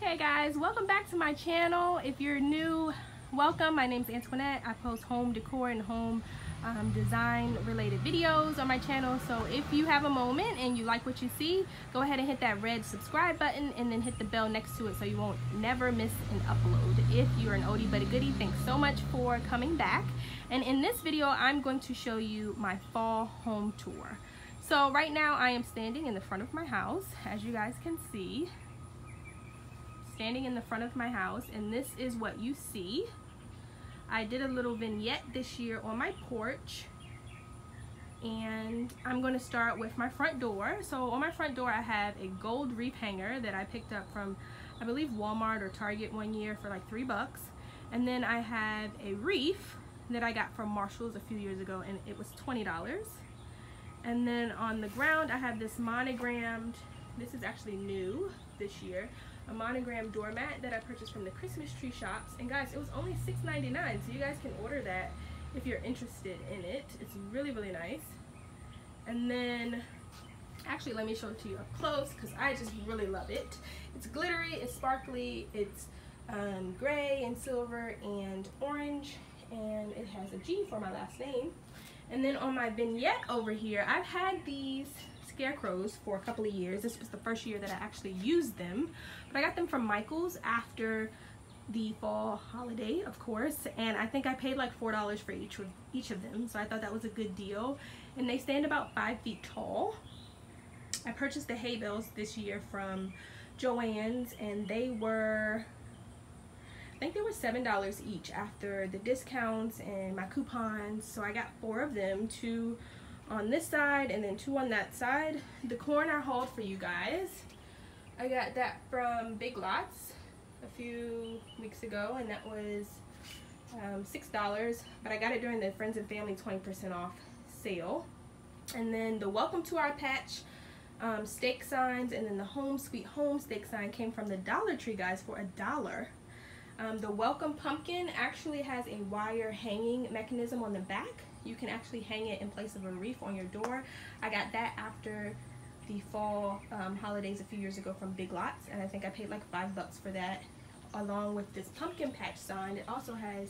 Okay guys, welcome back to my channel. If you're new, welcome. My name's Antoinette. I post home decor and home design related videos on my channel. So if you have a moment and you like what you see, go ahead and hit that red subscribe button and then hit the bell next to it so you won't never miss an upload. If you're an oldie but a goodie, thanks so much for coming back. And in this video, I'm going to show you my fall home tour. So right now I am standing in the front of my house, as you guys can see. Standing in the front of my house, and this is what you see. I did a little vignette this year on my porch, and I'm going to start with my front door. So on my front door I have a gold wreath hanger that I picked up from, I believe, Walmart or Target one year for like $3. And then I have a wreath that I got from Marshall's a few years ago, and it was $20. And then on the ground I have this monogrammed, this is actually new this year, a monogram doormat that I purchased from the Christmas tree shops. And guys, it was only $6.99, so you guys can order that if you're interested in it. It's really, really nice. And then, actually, let me show it to you up close because I just really love it. It's glittery, it's sparkly, it's gray and silver and orange, and it has a G for my last name. And then on my vignette over here, I've had these scarecrows for a couple of years. This was the first year that I actually used them, but I got them from Michael's after the fall holiday, of course, and I think I paid like $4 for each of them, so I thought that was a good deal. And they stand about 5 feet tall. I purchased the hay bales this year from Joann's, and they were, I think they were $7 each after the discounts and my coupons. So I got 4 of them, 2 on this side and then 2 on that side. The corn I hauled for you guys, I got that from Big Lots a few weeks ago, and that was $6, but I got it during the Friends and Family 20% off sale. And then the Welcome to Our Patch stake signs, and then the Home Sweet Home stake sign came from the Dollar Tree, guys, for $1. The Welcome pumpkin actually has a wire hanging mechanism on the back. You can actually hang it in place of a wreath on your door. I got that after the fall holidays a few years ago from Big Lots, and I think I paid like $5 for that, along with this pumpkin patch sign. It also has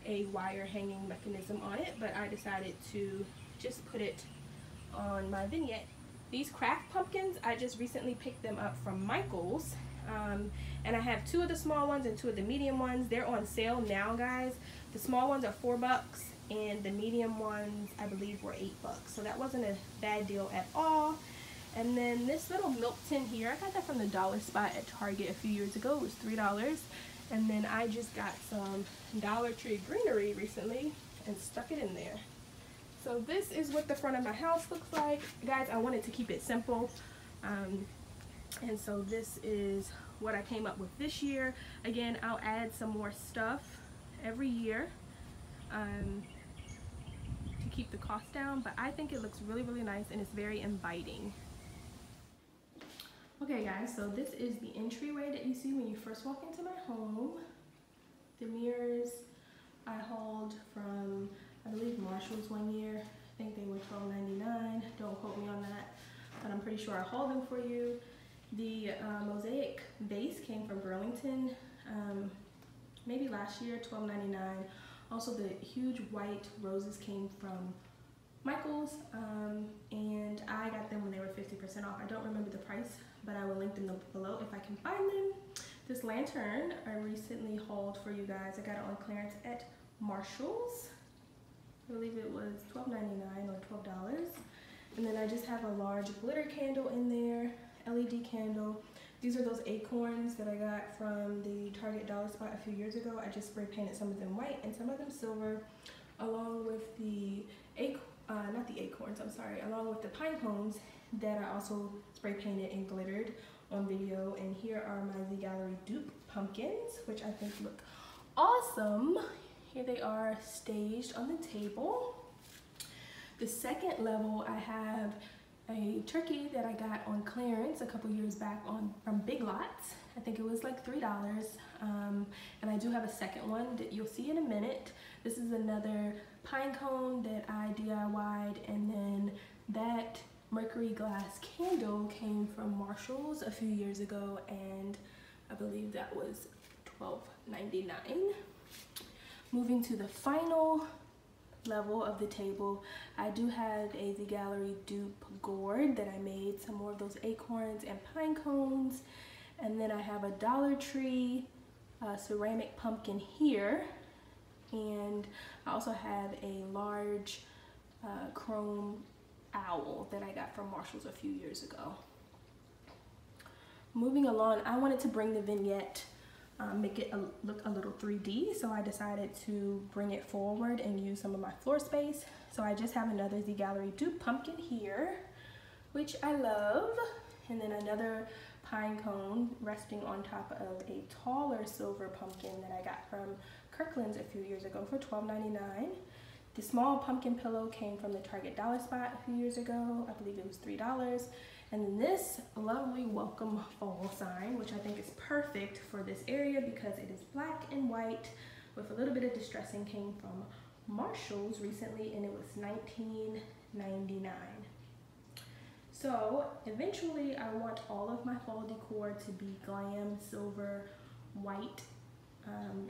a wire hanging mechanism on it, but I decided to just put it on my vignette. These craft pumpkins, I just recently picked them up from Michael's, and I have 2 of the small ones and 2 of the medium ones. They're on sale now, guys. The small ones are $4, and the medium ones I believe were $8, so that wasn't a bad deal at all. And then this little milk tin here, I got that from the dollar spot at Target a few years ago. It was $3. And then I just got some Dollar Tree greenery recently and stuck it in there. So this is what the front of my house looks like. Guys, I wanted to keep it simple, and so this is what I came up with this year. Again, I'll add some more stuff every year to keep the cost down, but I think it looks really, really nice, and it's very inviting. Okay guys, so this is the entryway that you see when you first walk into my home. The mirrors I hauled from, I believe, Marshall's one year. I think they were $12.99. Don't quote me on that, but I'm pretty sure I hauled them for you. The mosaic base came from Burlington, maybe last year, $12.99. Also, the huge white roses came from Michael's, and I got them when they were 50% off. I don't remember the price, but I will link them below if I can find them. This lantern I recently hauled for you guys. I got it on clearance at Marshall's. I believe it was $12.99 or $12. And then I just have a large glitter candle in there, LED candle. These are those acorns that I got from the Target dollar spot a few years ago. I just spray painted some of them white and some of them silver, along with the not the acorns, I'm sorry, along with the pine cones that I also spray painted and glittered on video. And here are my Z Gallery dupe pumpkins, which I think look awesome. Here they are staged on the table. The second level, I have a turkey that I got on clearance a couple years back from Big Lots. I think it was like $3. And I do have a second one that you'll see in a minute. This is another pine cone that I DIY'd, and then that mercury glass candle came from Marshall's a few years ago, and I believe that was $12.99. Moving to the final level of the table, I do have a The Gallery dupe gourd that I made, some more of those acorns and pine cones, and then I have a Dollar Tree ceramic pumpkin here, and I also have a large chrome owl that I got from Marshall's a few years ago. Moving along, I wanted to bring the vignette, make it look a little 3D, so I decided to bring it forward and use some of my floor space. So I just have another The Gallery dupe pumpkin here, which I love, and then another pine cone resting on top of a taller silver pumpkin that I got from Kirkland's a few years ago for $12.99. The small pumpkin pillow came from the Target Dollar Spot a few years ago. I believe it was $3. And then this lovely welcome fall sign, which I think is perfect for this area because it is black and white with a little bit of distressing, came from Marshall's recently, and it was $19.99. So eventually I want all of my fall decor to be glam, silver, white,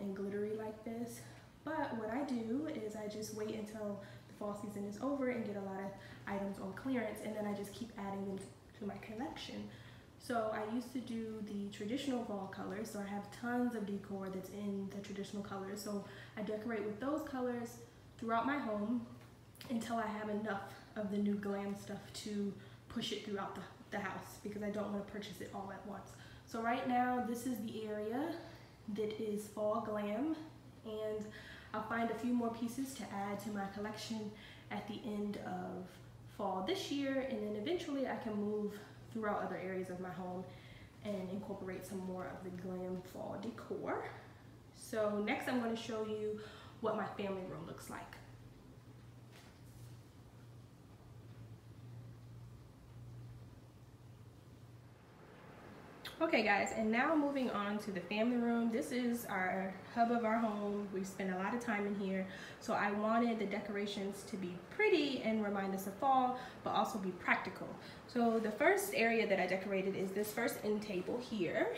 and glittery like this. But what I do is I just wait until the fall season is over and get a lot of items on clearance, and then I just keep adding them to my collection. So I used to do the traditional fall colors, so I have tons of decor that's in the traditional colors. So I decorate with those colors throughout my home until I have enough of the new glam stuff to push it throughout the house, because I don't want to purchase it all at once. So right now this is the area that is fall glam, and I'll find a few more pieces to add to my collection at the end of fall this year, and then eventually I can move throughout other areas of my home and incorporate some more of the glam fall decor. So next I'm going to show you what my family room looks like. Okay guys, and now moving on to the family room. This is our hub of our home. We spend a lot of time in here, so I wanted the decorations to be pretty and remind us of fall, but also be practical. So the first area that I decorated is this first end table here,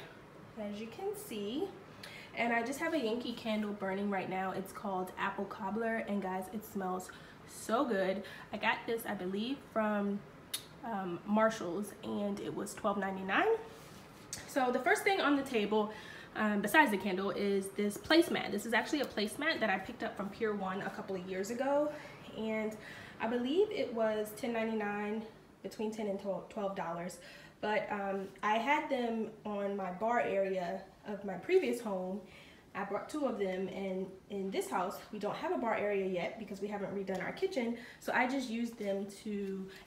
as you can see. And I just have a Yankee candle burning right now. It's called Apple Cobbler, and guys, it smells so good. I got this, I believe, from Marshall's, and it was $12.99. So the first thing on the table, besides the candle, is this placemat. This is actually a placemat that I picked up from Pier 1 a couple of years ago, and I believe it was $10.99, between $10 and $12. But I had them on my bar area of my previous home. I brought two of them, and in this house we don't have a bar area yet because we haven't redone our kitchen, so I just used them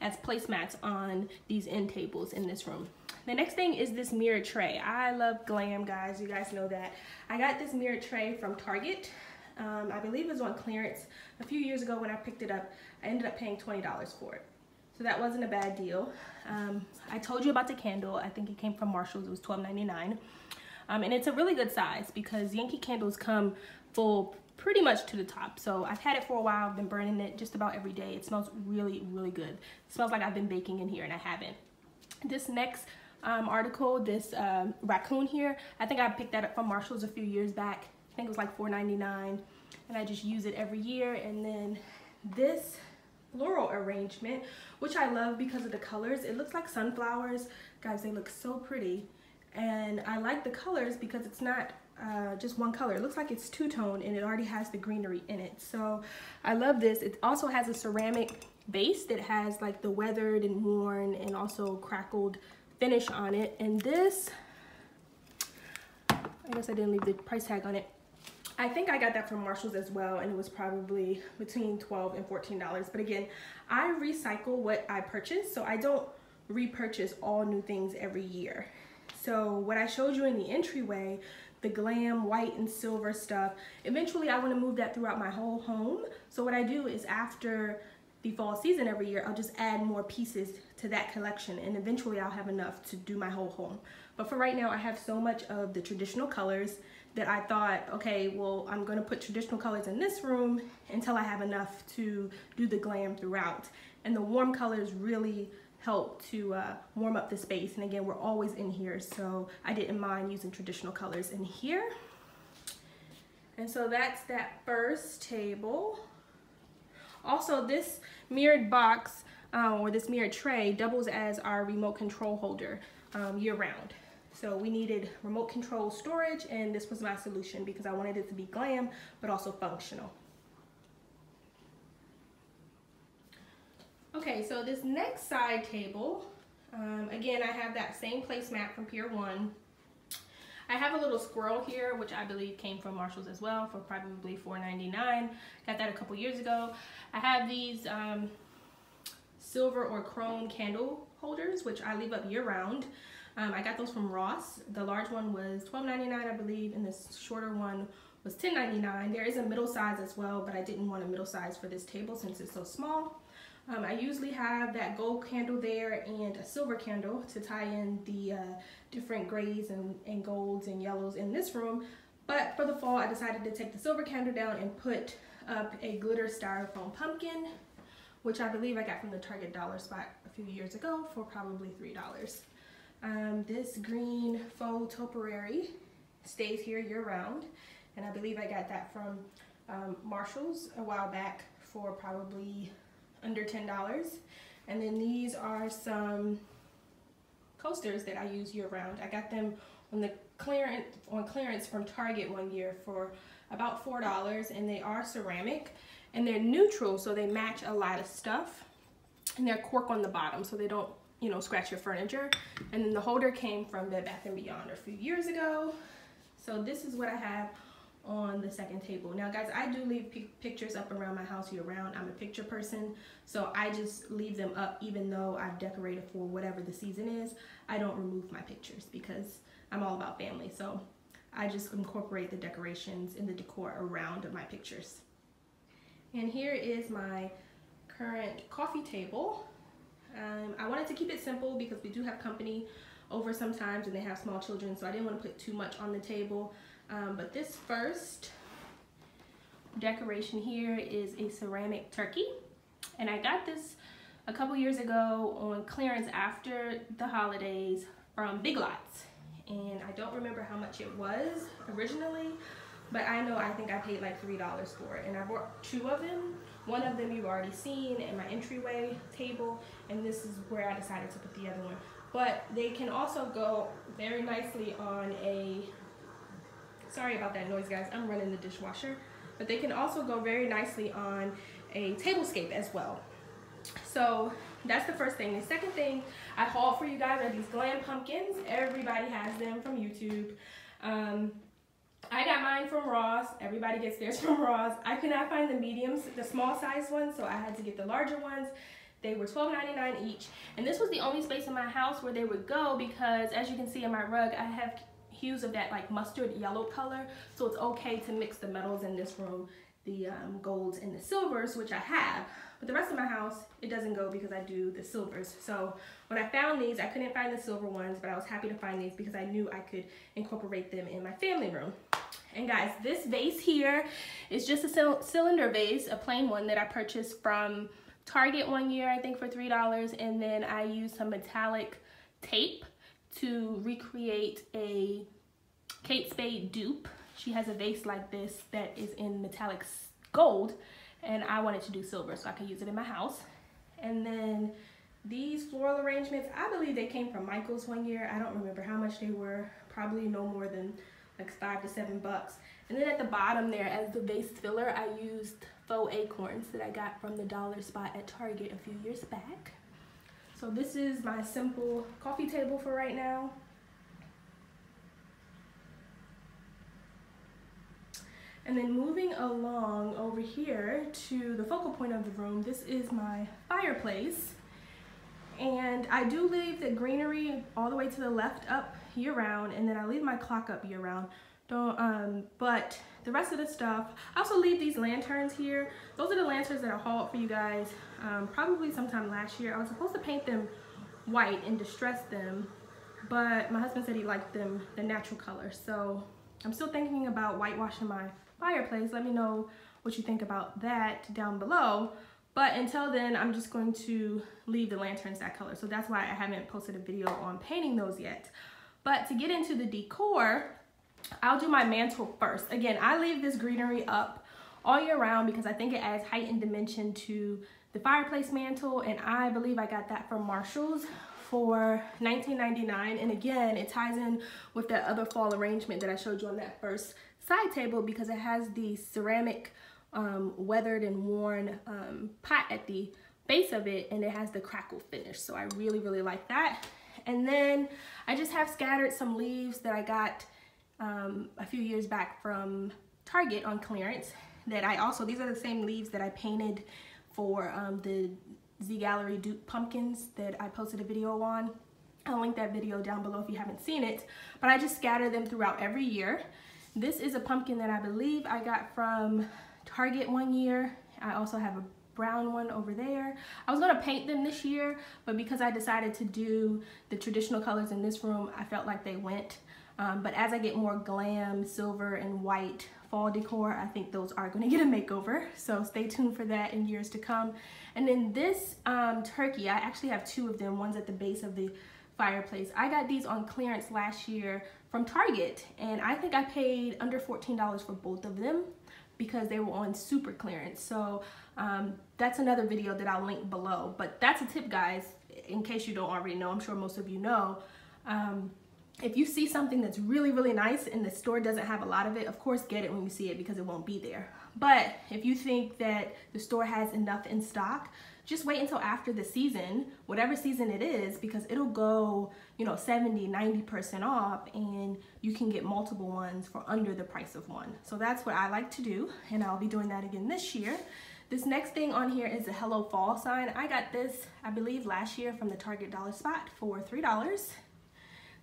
as placemats on these end tables in this room. The next thing is this mirror tray. I love glam, guys. You guys know that. I got this mirror tray from Target. I believe it was on clearance a few years ago when I picked it up. I ended up paying $20 for it, so that wasn't a bad deal. I told you about the candle. I think it came from Marshall's. It was $12.99. And it's a really good size because Yankee candles come full pretty much to the top. So I've had it for a while. I've been burning it just about every day. It smells really, really good. It smells like I've been baking in here, and I haven't. This next article, this raccoon here, I think I picked that up from Marshall's a few years back. I think it was like $4.99, and I just use it every year. And then this floral arrangement, which I love because of the colors. It looks like sunflowers. Guys, they look so pretty. And I like the colors because it's not just one color. It looks like it's two-tone, and it already has the greenery in it. So I love this. It also has a ceramic base that has like the weathered and worn and also crackled finish on it. And this, I guess I didn't leave the price tag on it. I think I got that from Marshall's as well, and it was probably between $12 and $14. But again, I recycle what I purchase, so I don't repurchase all new things every year. So what I showed you in the entryway, the glam white and silver stuff, eventually I want to move that throughout my whole home. So what I do is after the fall season every year, I'll just add more pieces to that collection, and eventually I'll have enough to do my whole home. But for right now, I have so much of the traditional colors that I thought, okay, well, I'm going to put traditional colors in this room until I have enough to do the glam throughout. And the warm colors really help to warm up the space. And again, we're always in here, so I didn't mind using traditional colors in here. And so that's that first table. Also, this mirrored box or this mirrored tray doubles as our remote control holder year round. So we needed remote control storage, and this was my solution because I wanted it to be glam but also functional. Okay, so this next side table, again, I have that same placemat from Pier 1. I have a little squirrel here, which I believe came from Marshall's as well for probably $4.99. Got that a couple years ago. I have these silver or chrome candle holders, which I leave up year round. I got those from Ross. The large one was $12.99, I believe, and this shorter one was $10.99. There is a middle size as well, but I didn't want a middle size for this table since it's so small. I usually have that gold candle there and a silver candle to tie in the different grays and golds and yellows in this room. But for the fall, I decided to take the silver candle down and put up a glitter styrofoam pumpkin, which I believe I got from the Target dollar spot a few years ago for probably $3. This green faux topiary stays here year round, and I believe I got that from Marshall's a while back for probably under $10. And then these are some coasters that I use year round. I got them on clearance from Target one year for about $4, and they are ceramic and they're neutral, so they match a lot of stuff, and they're cork on the bottom so they don't, you know, scratch your furniture. And then the holder came from Bed Bath & Beyond a few years ago. So this is what I have on the second table. Now guys, I do leave pictures up around my house year round. I'm a picture person, so I just leave them up even though I've decorated for whatever the season is. I don't remove my pictures because I'm all about family, so I just incorporate the decorations and the decor around my pictures. And here is my current coffee table. I wanted to keep it simple because we do have company over sometimes and they have small children, so I didn't want to put too much on the table. But this first decoration here is a ceramic turkey, and I got this a couple years ago on clearance after the holidays from Big Lots, and I don't remember how much it was originally, but I think I paid like $3 for it, and I bought 2 of them. One of them you've already seen in my entryway table, and this is where I decided to put the other one. But they can also go very nicely on a, sorry about that noise guys, I'm running the dishwasher, but they can also go very nicely on a tablescape as well. So that's the first thing. The second thing I hauled for you guys are these glam pumpkins. Everybody has them from YouTube. I got mine from Ross. Everybody gets theirs from Ross. I could not find the mediums, the small size ones, so I had to get the larger ones. They were $12.99 each, and this was the only space in my house where they would go because, as you can see in my rug, I have hues of that like mustard yellow color, so it's okay to mix the metals in this room, the golds and the silvers, which I have. But the rest of my house, it doesn't go because I do the silvers. So when I found these, I couldn't find the silver ones, but I was happy to find these because I knew I could incorporate them in my family room. And guys, this vase here is just a cylinder vase, a plain one that I purchased from Target one year, I think for $3, and then I used some metallic tape to recreate a Kate Spade dupe. She has a vase like this that is in metallic gold, and I wanted to do silver so I could use it in my house. And then these floral arrangements, I believe they came from Michael's one year. I don't remember how much they were, probably no more than like $5 to $7. And then at the bottom there, as the vase filler, I used faux acorns that I got from the dollar spot at Target a few years back. So this is my simple coffee table for right now. And then moving along over here to the focal point of the room, this is my fireplace. And I do leave the greenery all the way to the left up year round, and then I leave my clock up year round. But the rest of the stuff, I also leave these lanterns here. Those are the lanterns that I hauled for you guys probably sometime last year. I was supposed to paint them white and distress them, but my husband said he liked them the natural color. So I'm still thinking about whitewashing my fireplace. Let me know what you think about that down below. But until then, I'm just going to leave the lanterns that color. So that's why I haven't posted a video on painting those yet. But to get into the decor, I'll do my mantle first. Again, I leave this greenery up all year round because I think it adds height and dimension to the fireplace mantle, and I believe I got that from Marshall's for $19.99. And again, it ties in with that other fall arrangement that I showed you on that first side table because it has the ceramic weathered and worn pot at the base of it, and it has the crackle finish. So I really, really like that. And then I just have scattered some leaves that I got a few years back from Target on clearance that I also, these are the same leaves that I painted for the Z Gallery dupe pumpkins that I posted a video on. I'll link that video down below if you haven't seen it, but I just scatter them throughout every year. This is a pumpkin that I believe I got from Target one year. I also have a brown one over there. I was gonna paint them this year, but because I decided to do the traditional colors in this room, I felt like they went. But as I get more glam, silver and white fall decor, I think those are gonna get a makeover. So stay tuned for that in years to come. And then this turkey, I actually have two of them. One's at the base of the fireplace. I got these on clearance last year from Target, and I think I paid under $14 for both of them because they were on super clearance. So that's another video that I'll link below. But that's a tip, guys, in case you don't already know. I'm sure most of you know. If you see something that's really, really nice and the store doesn't have a lot of it, of course get it when you see it because it won't be there. But if you think that the store has enough in stock, just wait until after the season, whatever season it is, because it'll go, you know, 70, 90% off, and you can get multiple ones for under the price of one. So that's what I like to do, and I'll be doing that again this year. This next thing on here is a Hello Fall sign. I got this, I believe, last year from the Target Dollar Spot for $3.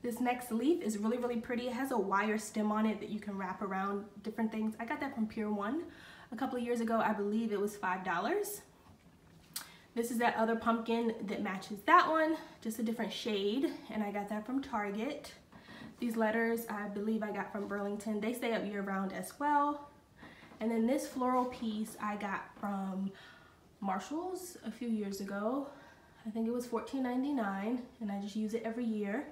This next leaf is really, really pretty. It has a wire stem on it that you can wrap around different things. I got that from Pier 1 a couple of years ago. I believe it was $5. This is that other pumpkin that matches that one, just a different shade, and I got that from Target. These letters I believe I got from Burlington. They stay up year round as well. And then this floral piece I got from Marshall's a few years ago. I think it was $14.99, and I just use it every year.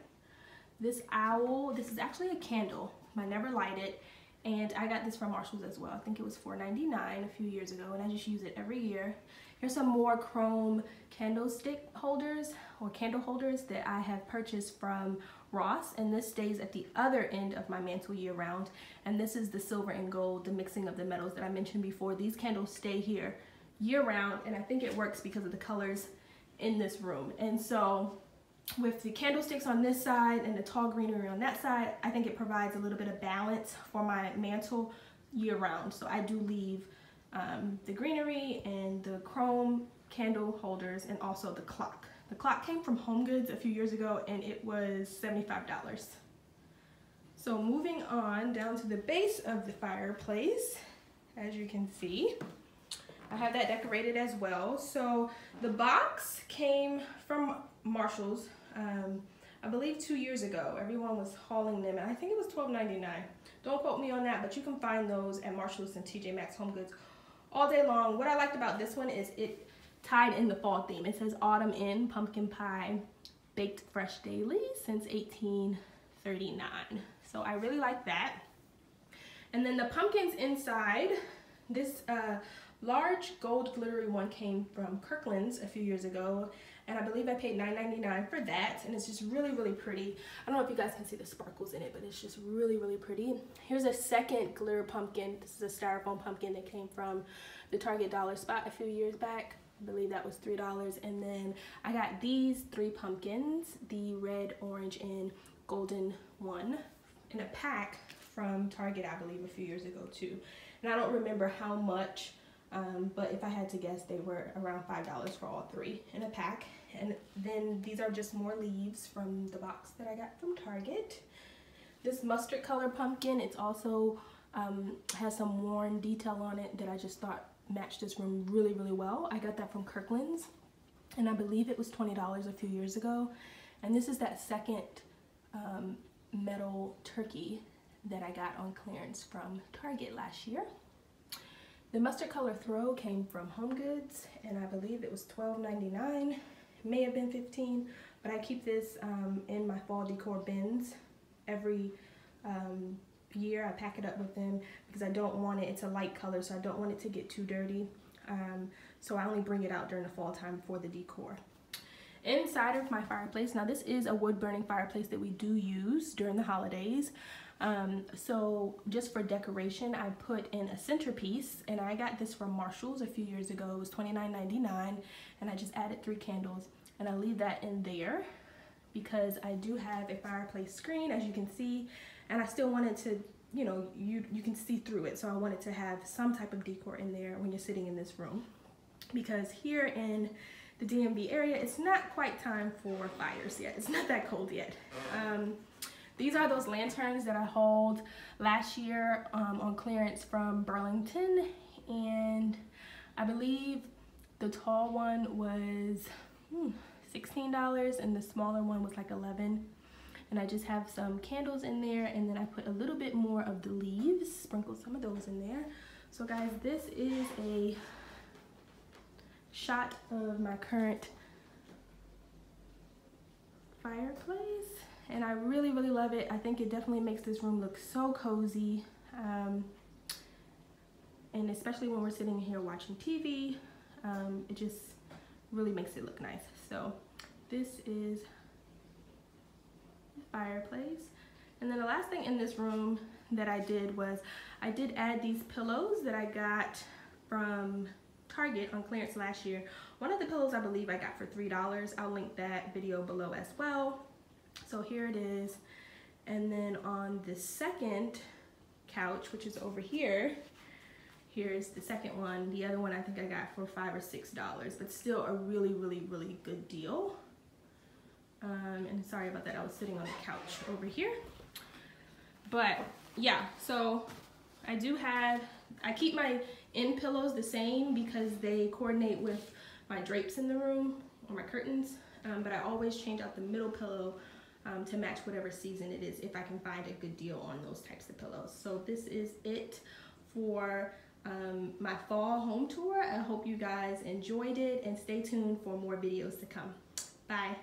This owl, this is actually a candle. I never light it, and I got this from Marshall's as well. I think it was $4.99 a few years ago, and I just use it every year. Here's some more chrome candlestick holders or candle holders that I have purchased from Ross, and this stays at the other end of my mantle year round. And this is the silver and gold, the mixing of the metals that I mentioned before. These candles stay here year round, and I think it works because of the colors in this room. And so with the candlesticks on this side and the tall greenery on that side, I think it provides a little bit of balance for my mantle year round. So I do leave the greenery and the chrome candle holders and also the clock. The clock came from Home Goods a few years ago, and it was $75. So moving on down to the base of the fireplace, as you can see, I have that decorated as well. So the box came from Marshall's, I believe 2 years ago. Everyone was hauling them, and I think it was $12.99. Don't quote me on that, but you can find those at Marshall's and TJ Maxx Home Goods all day long. What I liked about this one is it tied in the fall theme. It says autumn in pumpkin pie, baked fresh daily since 1839. So I really like that. And then the pumpkins inside, this large gold glittery one came from Kirkland's a few years ago, and I believe I paid $9.99 for that, and it's just really, really pretty. I don't know if you guys can see the sparkles in it, but it's just really, really pretty. Here's a second glitter pumpkin. This is a styrofoam pumpkin that came from the Target Dollar Spot a few years back. I believe that was $3. And then I got these 3 pumpkins, the red, orange, and golden one, in a pack from Target, I believe, a few years ago too. And I don't remember how much, but if I had to guess, they were around $5 for all 3 in a pack. And then these are just more leaves from the box that I got from Target. This mustard color pumpkin, it's also has some worn detail on it that I just thought matched this room really, really well. I got that from Kirkland's, and I believe it was $20 a few years ago. And this is that second metal turkey that I got on clearance from Target last year. The mustard color throw came from Home Goods, and I believe it was $12.99. It may have been $15, but I keep this in my fall decor bins every year. I pack it up with them because I don't want it, it's a light color, so I don't want it to get too dirty. So I only bring it out during the fall time for the decor. Inside of my fireplace, now this is a wood burning fireplace that we do use during the holidays. So just for decoration, I put in a centerpiece, and I got this from Marshall's a few years ago. It was $29.99, and I just added 3 candles, and I leave that in there because I do have a fireplace screen, as you can see, and I still wanted to, you know, you can see through it, so I wanted to have some type of decor in there when you're sitting in this room, because here in the DMV area, it's not quite time for fires yet. It's not that cold yet. These are those lanterns that I hauled last year on clearance from Burlington, and I believe the tall one was $16 and the smaller one was like $11. And I just have some candles in there, and then I put a little bit more of the leaves, sprinkle some of those in there. So guys, this is a shot of my current fireplace, and I really love it. I think it definitely makes this room look so cozy, and especially when we're sitting here watching TV, it just really makes it look nice. So this is the fireplace. And then the last thing in this room that I did was I did add these pillows that I got from Target on clearance last year. One of the pillows I believe I got for $3. I'll link that video below as well. So here it is. And then on the second couch, which is over here, here's the second one. The other one I think I got for $5 or $6, but still a really good deal. And sorry about that, I was sitting on the couch over here. But yeah, so I keep my end pillows the same because they coordinate with my drapes in the room or my curtains, but I always change out the middle pillow to match whatever season it is if I can find a good deal on those types of pillows. So this is it for my fall home tour. I hope you guys enjoyed it, and stay tuned for more videos to come. Bye.